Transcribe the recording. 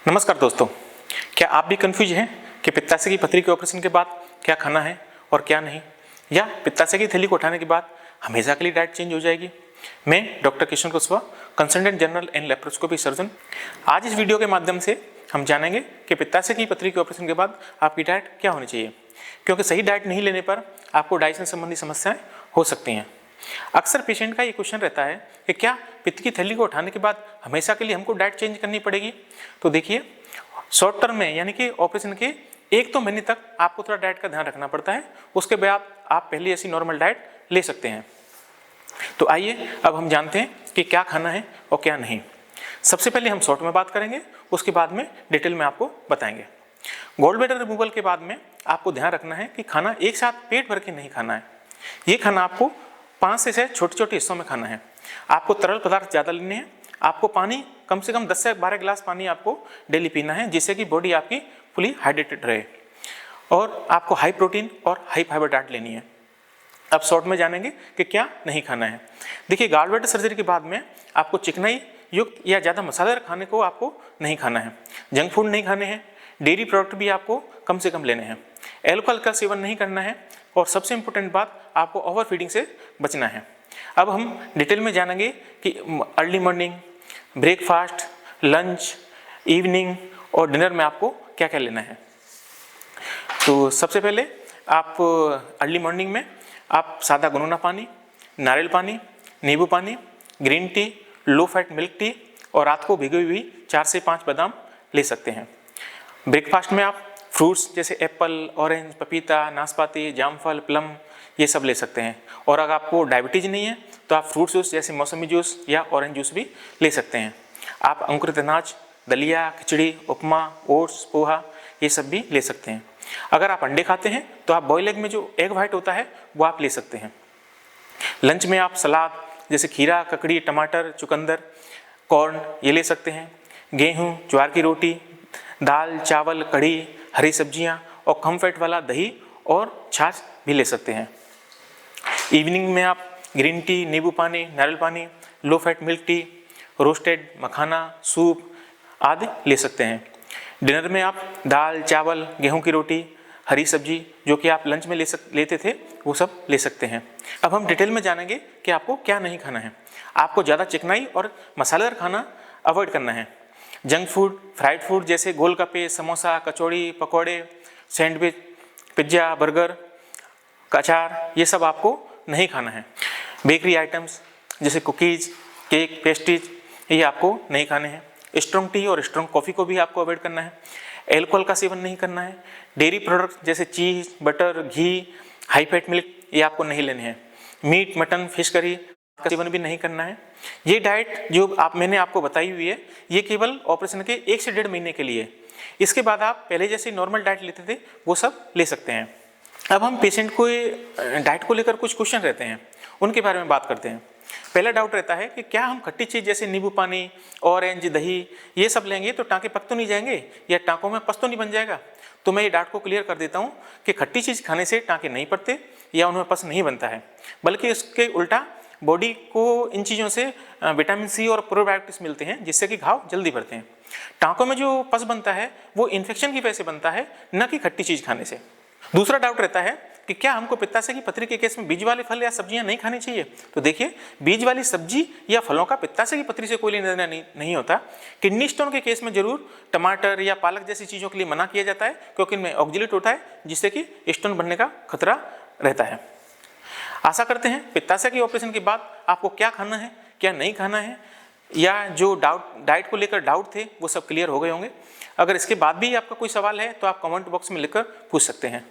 नमस्कार दोस्तों, क्या आप भी कंफ्यूज हैं कि पित्ताशय की पथरी के ऑपरेशन के बाद क्या खाना है और क्या नहीं, या पित्ताशय की थैली को उठाने के बाद हमेशा के लिए डाइट चेंज हो जाएगी। मैं doctor Kishan Kushwaha, consultant general and laparoscopy surgeon. आज इस वीडियो के माध्यम से हम जानेंगे कि पित्ताशय की पथरी के ऑपरेशन के बाद आपकी डाइट क्या होनी चाहिए, क्योंकि सही डाइट नहीं लेने पर आपको डाइजेशन संबंधी समस्याएं हो सकती हैं। अक्सर पेशेंट का ये क्वेश्चन रहता है कि क्या पित्त की थैली को उठाने के बाद हमेशा के लिए हमको डाइट चेंज करनी पड़ेगी। तो देखिए, शॉर्ट टर्म में यानी कि ऑपरेशन के 1-2 महीने तक आपको थोड़ा डाइट का ध्यान रखना पड़ता है। उसके बाद आप पहले ऐसी नॉर्मल डाइट ले सकते हैं। तो आइए अब हम जानते हैं कि क्या खाना है और क्या नहीं। सबसे पहले हम शॉर्ट में बात करेंगे, उसके बाद में डिटेल में आपको बताएंगे। गॉल ब्लैडर रिमूवल के बाद में आपको ध्यान रखना है कि खाना एक साथ पेट भर के नहीं खाना है। ये खाना आपको 5 से 6 छोटे छोटे हिस्सों में खाना है। आपको तरल पदार्थ ज़्यादा लेने हैं। आपको पानी कम से कम 10 से 12 गिलास पानी आपको डेली पीना है, जिससे कि बॉडी आपकी फुली हाइड्रेटेड रहे। और आपको हाई प्रोटीन और हाई फाइबर डाइट लेनी है। अब शॉर्ट में जानेंगे कि क्या नहीं खाना है। देखिए, गॉल ब्लैडर सर्जरी के बाद में आपको चिकनाई युक्त या ज़्यादा मसालेदार खाने को आपको नहीं खाना है। जंक फूड नहीं खाने हैं। डेयरी प्रोडक्ट भी आपको कम से कम लेने हैं। एल्कोहल का सेवन नहीं करना है। और सबसे इंपॉर्टेंट बात, आपको ओवर फीडिंग से बचना है। अब हम डिटेल में जानेंगे कि early morning, breakfast, lunch, evening और डिनर में आपको क्या क्या लेना है। तो सबसे पहले आप अर्ली मॉर्निंग में आप सादा गुनगुना पानी, नारियल पानी, नींबू पानी, ग्रीन टी, लो फैट मिल्क टी और रात को भिगोई हुई 4 से 5 बादाम ले सकते हैं। ब्रेकफास्ट में आप फ्रूट्स जैसे एप्पल, ऑरेंज, पपीता, नाशपाती, जामफल, प्लम ये सब ले सकते हैं। और अगर आपको डायबिटीज नहीं है तो आप फ्रूट जूस जैसे मौसमी जूस या ऑरेंज जूस भी ले सकते हैं। आप अंकुरित अनाज, दलिया, खिचड़ी, उपमा, ओट्स, पोहा ये सब भी ले सकते हैं। अगर आप अंडे खाते हैं तो आप बॉयल एग में जो एग वाइट होता है वो आप ले सकते हैं। लंच में आप सलाद जैसे खीरा, ककड़ी, टमाटर, चुकंदर, कॉर्न ये ले सकते हैं। गेहूँ, ज्वार की रोटी, दाल, चावल, कढ़ी, हरी सब्जियां और कम फैट वाला दही और छाछ भी ले सकते हैं। इवनिंग में आप ग्रीन टी, नींबू पानी, नारियल पानी, low fat milk tea, roasted मखाना, सूप आदि ले सकते हैं। डिनर में आप दाल, चावल, गेहूं की रोटी, हरी सब्जी जो कि आप लंच में लेते थे वो सब ले सकते हैं। अब हम डिटेल में जानेंगे कि आपको क्या नहीं खाना है। आपको ज़्यादा चिकनाई और मसालेदार खाना अवॉइड करना है। जंक फूड, फ्राइड फूड जैसे गोलगप्पे, समोसा, कचौड़ी, पकौड़े, सैंडविच, पिज्ज़ा, बर्गर, अचार ये सब आपको नहीं खाना है। बेकरी आइटम्स जैसे कुकीज़, केक, पेस्ट्रीज ये आपको नहीं खाने हैं। स्ट्रॉन्ग टी और स्ट्रॉन्ग कॉफ़ी को भी आपको अवॉइड करना है। एल्कोहल का सेवन नहीं करना है। डेयरी प्रोडक्ट जैसे चीज़, बटर, घी, हाई फैट मिल्क ये आपको नहीं लेने हैं। मीट, मटन, फिश करी का सेवन भी नहीं करना है। ये डाइट जो मैंने आपको बताई हुई है ये केवल ऑपरेशन के 1 से 1.5 महीने के लिए। इसके बाद आप पहले जैसे नॉर्मल डाइट लेते थे वो सब ले सकते हैं। अब हम पेशेंट को डाइट को लेकर कुछ क्वेश्चन रहते हैं, उनके बारे में बात करते हैं। पहला डाउट रहता है कि क्या हम खट्टी चीज़ जैसे नींबू पानी, ऑरेंज, दही ये सब लेंगे तो टाँके पक तो नहीं जाएंगे या टाँकों में पस तो नहीं बन जाएगा। तो मैं ये डाउट को क्लियर कर देता हूँ कि खट्टी चीज़ खाने से टाँके नहीं पड़ते या उनमें पस नहीं बनता है, बल्कि इसके उल्टा बॉडी को इन चीज़ों से विटामिन सी और प्रोबायोटिक्स मिलते हैं, जिससे कि घाव जल्दी भरते हैं। टाँकों में जो पस बनता है वो इन्फेक्शन की वजह से बनता है, न कि खट्टी चीज़ खाने से। दूसरा डाउट रहता है कि क्या हमको पित्ताशय की पथरी के केस में बीज वाले फल या सब्जियां नहीं खानी चाहिए। तो देखिए, बीज वाली सब्जी या फलों का पित्ताशय की पथरी से कोई लेना देना नहीं होता। किडनी स्टोन के केस में जरूर टमाटर या पालक जैसी चीज़ों के लिए मना किया जाता है, क्योंकि इनमें ऑक्जेलेट होता है, जिससे कि स्टोन बनने का खतरा रहता है। आशा करते हैं पित्ताशय के ऑपरेशन के बाद आपको क्या खाना है, क्या नहीं खाना है, या जो डाइट को लेकर डाउट थे वो सब क्लियर हो गए होंगे। अगर इसके बाद भी आपका कोई सवाल है तो आप कमेंट बॉक्स में लिखकर पूछ सकते हैं।